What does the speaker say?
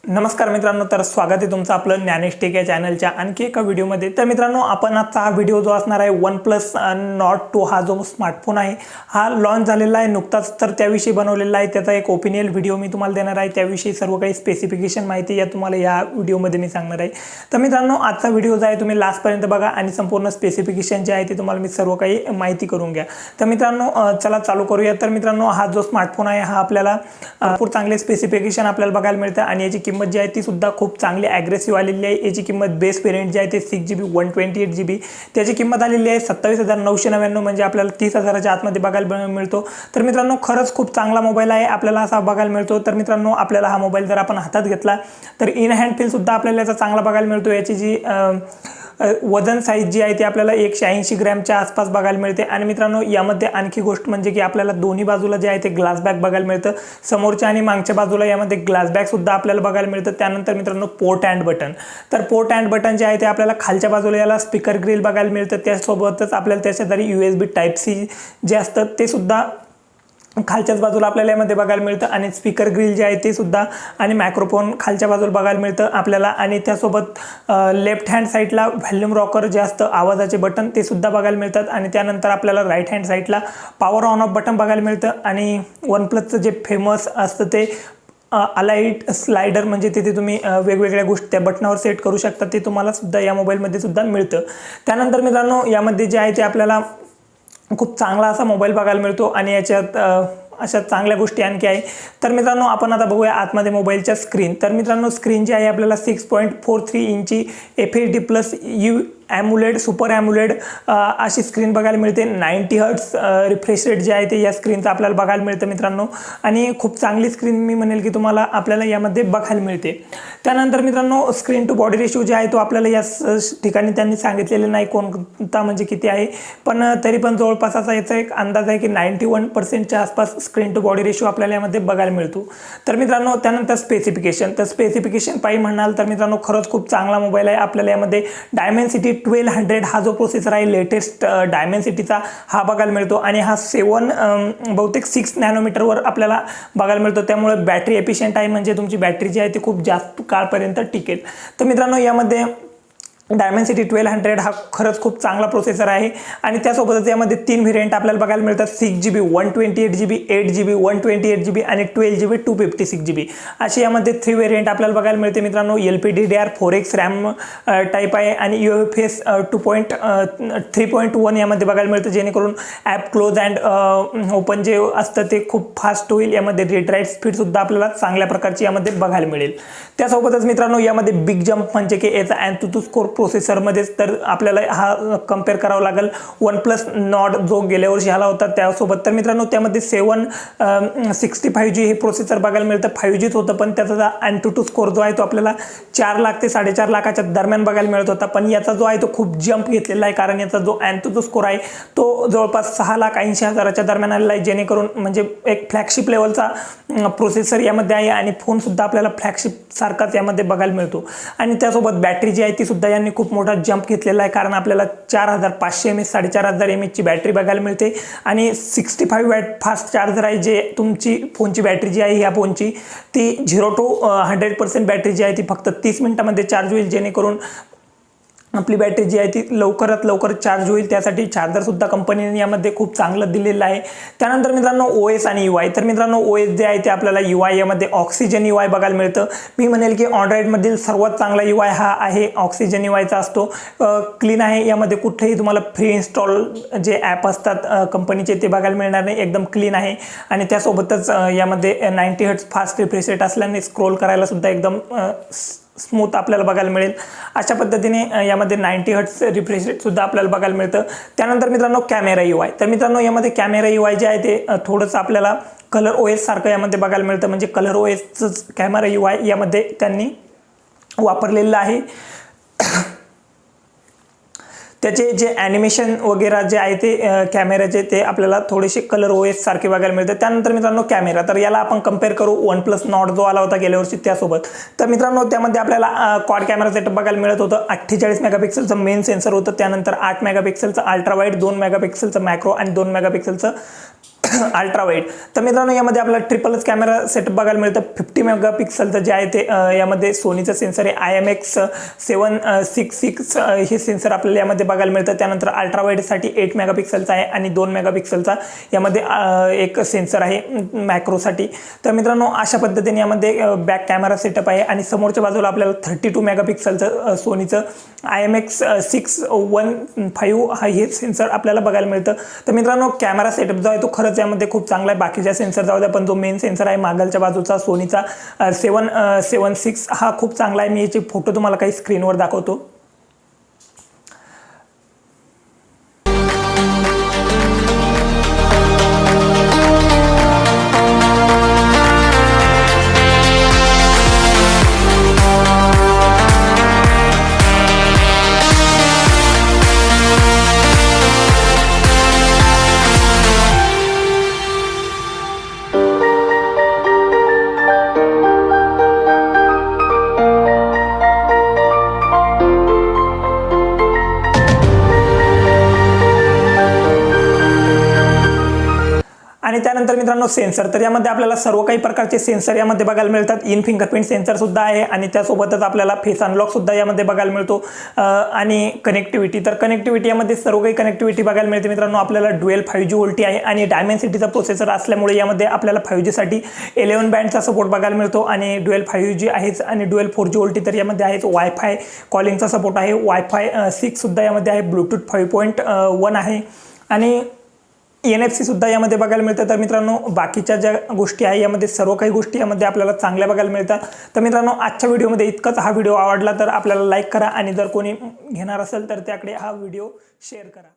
नमस्कार मित्रांनो, तर स्वागत आहे तुमचं आपलं ज्ञानेश टेक या चॅनलच्या आणखी एका व्हिडिओमध्ये। तर मित्रांनो, आपण आजचा हा व्हिडिओ जो असणार आहे OnePlus Nord 2 हा जो स्मार्टफोन आहे हा लॉन्च झालेला आहे नुकताच, तर त्याविषयी बनवलेला आहे। त्याचा एक ओपिनियन व्हिडिओ मी तुम्हाला देणार आहे, त्याविषयी सर्व काही स्पेसिफिकेशन माहिती या तुम्हाला या व्हिडिओमध्ये मी सांगणार आहे। तर मित्रांनो, आजचा व्हिडिओ जो आहे तुम्ही लास्टपर्यंत बघा आणि संपूर्ण स्पेसिफिकेशन जे आहे ते तुम्हाला मी सर्व काही माहिती करून घ्या। तर मित्रांनो, चला चालू करूया। तर मित्रांनो, हा जो स्मार्टफोन आहे हा आपल्याला भरपूर चांगले स्पेसिफिकेशन आपल्याला बघायला मिळतं आणि याची किंमत जी आहे ती सुद्धा खूप चांगली ॲग्रेसिव्ह आलेली आहे। याची किंमत बेस वेरिएंट जे आहे ते 6GB 128GB त्याची किंमत आलेली आहे 27,999, म्हणजे आपल्याला 30,000च्या आतमध्ये बघायला मिळतो। तर मित्रांनो, खरंच खूप चांगला मोबाईल आहे, आपल्याला असा बघायला मिळतो। तर मित्रांनो, आपल्याला हा मोबाईल जर आपण हातात घेतला तर इन हँड फील सुद्धा आपल्याला याचा चांगला बघायला मिळतो। याची जी वजन साईज जी आहे ती आपल्याला 180 ग्रॅमच्या आसपास बघायला मिळते। आणि मित्रांनो, यामध्ये आणखी गोष्ट म्हणजे की आपल्याला दोन्ही बाजूला जे आहे ते ग्लास बॅक बघायला मिळतं, समोरच्या आणि मागच्या बाजूला यामध्ये ग्लास बॅक सुद्धा आपल्याला बघायला मिळतं। त्यानंतर मित्रांनो, पोर्ट अँड बटन, तर पोर्ट अँड बटन जे आहे ते आपल्याला खालच्या बाजूला याला स्पीकर ग्रिल बघायला मिळतं। त्यासोबतच आपल्याला त्याच्याद्वारे USB Type-C जे असतं ते सुद्धा खालच्याच बाजूला आपल्याला यामध्ये बघायला मिळतं आणि स्पीकर ग्रिल जे आहे ते सुद्धा आणि मायक्रोफोन खालच्या बाजूला बघायला मिळतं आपल्याला। आणि त्यासोबत लेफ्ट हँड साईडला व्हॉल्यूम रॉकर जे असतं आवाजाचे बटन ते सुद्धा बघायला मिळतात। आणि त्यानंतर आपल्याला राईट हँड साईडला पॉवर ऑन ऑफ बटन बघायला मिळतं। आणि OnePlusचं जे फेमस असतं ते अलाइट स्लाइडर, म्हणजे तिथे तुम्ही वेगवेगळ्या गोष्टी त्या बटनावर सेट करू शकता, ते तुम्हाला सुद्धा या मोबाईलमध्ये सुद्धा मिळतं। त्यानंतर मित्रांनो, यामध्ये जे आहे ते आपल्याला खूप चांगला असा मोबाईल बघायला मिळतो आणि याच्यात अशा चांगल्या गोष्टी आणखी आहे। तर मित्रांनो, आपण आता बघूया आतमध्ये मोबाईलच्या स्क्रीन। तर मित्रांनो, स्क्रीन जी आहे आपल्याला 6.43 इंची FHD+ ॲम्युलेड सुपर ॲम्युलेड अशी स्क्रीन बघायला मिळते। 90 हर्ट्ज रिफ्रेश रेट जे आहे ते या स्क्रीनचं आपल्याला बघायला मिळतं मित्रांनो, आणि खूप चांगली स्क्रीन मी म्हणेल की तुम्हाला आपल्याला यामध्ये बघायला मिळते। त्यानंतर मित्रांनो, स्क्रीन टू बॉडी रेशिओ जे आहे तो आपल्याला या ठिकाणी त्यांनी सांगितलेले नाही कोणता म्हणजे किती आहे, पण तरी पण जवळपास असा याचा एक अंदाज आहे की 91%च्या आसपास स्क्रीन टू बॉडी रेशिओ आपल्याला यामध्ये बघायला मिळतो। तर मित्रांनो, त्यानंतर स्पेसिफिकेशन, तर स्पेसिफिकेशन पाहिजे म्हणाल तर मित्रांनो, खरंच खूप चांगला मोबाईल आहे। आपल्याला यामध्ये डायमेन्सिटी 1200 हा जो प्रोसेसर आहे लेटेस्ट डायमेन्सिटीचा हा बघायला मिळतो आणि हा 6 नॅनोमीटरवर आपल्याला बघायला मिळतो। त्यामुळे बॅटरी एफिशियंट आहे, म्हणजे तुमची बॅटरी जी आहे ती खूप जास्त काळपर्यंत टिकेल। तर मित्रांनो, यामध्ये डायमेन्सिटी 1200 हा खरंच खूप चांगला प्रोसेसर आहे। आणि त्यासोबतच यामध्ये 3 व्हेरियंट आपल्याला बघायला मिळतात, 6GB 128GB 8GB 128GB आणि 12GB 256GB अशी यामध्ये 3 व्हेरियंट आपल्याला बघायला मिळते मित्रांनो। LPDDR4X रॅम टाईप आहे आणि UFS 3.1 यामध्ये बघायला मिळतं, जेणेकरून ॲप क्लोज अँड ओपन जे असतं ते खूप फास्ट होईल। यामध्ये रीड राईट स्पीड सुद्धा आपल्याला चांगल्या प्रकारची यामध्ये बघायला मिळेल। त्यासोबतच मित्रांनो, यामध्ये बिग जम्प म्हणजे की याचा Antutu स्कोर प्रोसेसरमध्येच तर आपल्याला हा कंपेअर करावा लागेल OnePlus Nord जो गेल्या वर्षी आला होता त्यासोबत। तर मित्रांनो, त्यामध्ये 765G हे प्रोसेसर बघायला मिळतं, 5Gच होतं, पण त्याचा Antutu स्कोर जो आहे तो आपल्याला 4 लाख ते 4.5 लाखाच्या दरम्यान बघायला मिळत होता, पण याचा जो आहे तो खूप जंप घेतलेला आहे, कारण याचा जो Antutu स्कोर आहे तो जवळपास 6,80,000च्या दरम्यान आलेला आहे, जेणेकरून म्हणजे एक फ्लॅगशिप लेवलचा प्रोसेसर यामध्ये आहे आणि फोन सुद्धा आपल्याला फ्लॅगशिप सारखाच यामध्ये बघायला मिळतो। आणि त्यासोबत बॅटरी जी आहे ती सुद्धा यांनी खूप मोठा जंप घेतलेला आहे, कारण आपल्याला 4500 mAh 4500 mAh ची बॅटरी बघायला मिळते आणि 65 वॅट फास्ट चार्जर आहे, जे तुमची फोनची बॅटरी जी आहे ह्या फोनची ती 0 to 100% बॅटरी जी आहे ती फक्त 30 मिनिटांमध्ये चार्ज होईल, जेणेकरून आपली बॅटरी जी आहे ती लवकरात लवकर चार्ज होईल। त्यासाठी चार्जर सुद्धा कंपनीने यामध्ये खूप चांगलं दिलेलं आहे। त्यानंतर मित्रांनो, OS आणि UI, तर मित्रांनो, OS जे आहे ते आपल्याला UI यामध्ये ऑक्सिजन UI बघायला मिळतं। मी म्हणेल की अँड्रॉइडमधील सर्वात चांगला UI हा आहे ऑक्सिजन UIचा असतो, क्लीन आहे, यामध्ये कुठेही तुम्हाला फ्री इन्स्टॉल जे ॲप असतात कंपनीचे ते बघायला मिळणार नाही, एकदम क्लीन आहे। आणि त्यासोबतच यामध्ये 90 हर्ट्ज फास्ट रिफ्रेश रेट असल्याने स्क्रोल करायला सुद्धा एकदम स्मूथ आपल्याला बघायला मिळेल। अशा पद्धतीने यामध्ये 90 हर्ट्ज रिफ्रेश रेट सुद्धा आपल्याला बघायला मिळतं। त्यानंतर मित्रांनो, कॅमेरा UI, तर मित्रांनो, यामध्ये कॅमेरा UI जे आहे ते थोडंसं आपल्याला कलर OS सारखं यामध्ये बघायला मिळतं, म्हणजे कलर OSच कॅमेरा UI यामध्ये त्यांनी वापरलेलं आहे। त्याचे जे ॲनिमेशन वगैरे जे आहे ते कॅमेऱ्याचे ते आपल्याला थोडेसे कलर OS सारखे बघायला मिळते। त्यानंतर मित्रांनो, कॅमेरा, तर याला आपण कंपेअर करू OnePlus Nord जो आला होता गेल्या वर्षी त्यासोबत। तर मित्रांनो, त्यामध्ये आपल्याला क्वाड कॅमेरा सेटअप बघायला मिळत होतं। 48 मेगापिक्सेलचं मेन सेन्सर होतं, त्यानंतर 8 मेगापिक्सेलचं अल्ट्रा वाईड, 2 मेगापिक्सेलचं मॅक्रो आणि 2 मेगापिक्सेलचं अल्ट्रा वाईड। तर मित्रांनो यामध्ये आपल्याला ट्रिपलच कॅमेरा सेटअप बघायला मिळतं। 50 मेगापिक्सलचं जे आहे ते यामध्ये सोनीचं सेन्सर आहे IMX766 हे सेन्सर आपल्याला यामध्ये बघायला मिळतं। त्यानंतर अल्ट्रा वाईडसाठी 8 मेगापिक्सलचा आहे आणि 2 मेगापिक्सलचा यामध्ये एक सेन्सर आहे मॅक्रोसाठी। तर मित्रांनो अशा पद्धतीने यामध्ये बॅक कॅमेरा सेटअप आहे आणि समोरच्या बाजूला आपल्याला 32 मेगापिक्सलचं सोनीचं IMX615 हा हे सेन्सर आपल्याला बघायला मिळतं। तर मित्रांनो कॅमेरा सेटअप जो आहे तो खरंच यामध्ये खूप चांगला आहे। बाकीच्या सेन्सर जाऊ द्या, पण जो मेन सेन्सर आहे मागलच्या बाजूचा सोनीचा 776 हा खूप चांगला आहे। मी याचे फोटो तुम्हाला काही स्क्रीनवर दाखवतो। आणि त्यानंतर मित्रांनो सेन्सर, तर यामध्ये आपल्याला सर्व काही प्रकारचे सेन्सर यामध्ये बघायला मिळतात। इन फिंगरप्रिंट सेन्सर सुद्धा आहे आणि त्यासोबतच आपल्याला फेस अनलॉक सुद्धा यामध्ये बघायला मिळतो। आणि कनेक्टिव्हिटी, तर कनेक्टिव्हिटी यामध्ये सर्व काही कनेक्टिव्हिटी बघायला मिळते मित्रांनो। आपल्याला ड्युएल 5G वोल्टी आहे आणि डायमेन्सिटीचा प्रोसेसर असल्यामुळे यामध्ये आपल्याला 5G साठी 11 बँडचा सपोर्ट बघायला मिळतो आणि ड्युएल 5G आहेच आणि ड्युएल 4G वोल्टी तर यामध्ये आहेच। वायफाय कॉलिंगचा सपोर्ट आहे, वायफाय 6 सुद्धा यामध्ये आहे, ब्लूटूथ 5.1 आहे आणि NFC सुद्धा यामध्ये बघायला मिळतं। तर मित्रांनो बाकीच्या ज्या गोष्टी आहे यामध्ये सर्व काही गोष्टी यामध्ये आपल्याला चांगल्या बघायला मिळतात। तर मित्रांनो आजच्या व्हिडिओमध्ये इतकंच। हा व्हिडिओ आवडला तर आपल्याला लाईक करा आणि जर कोणी घेणार असेल तर त्याकडे हा व्हिडिओ शेअर करा।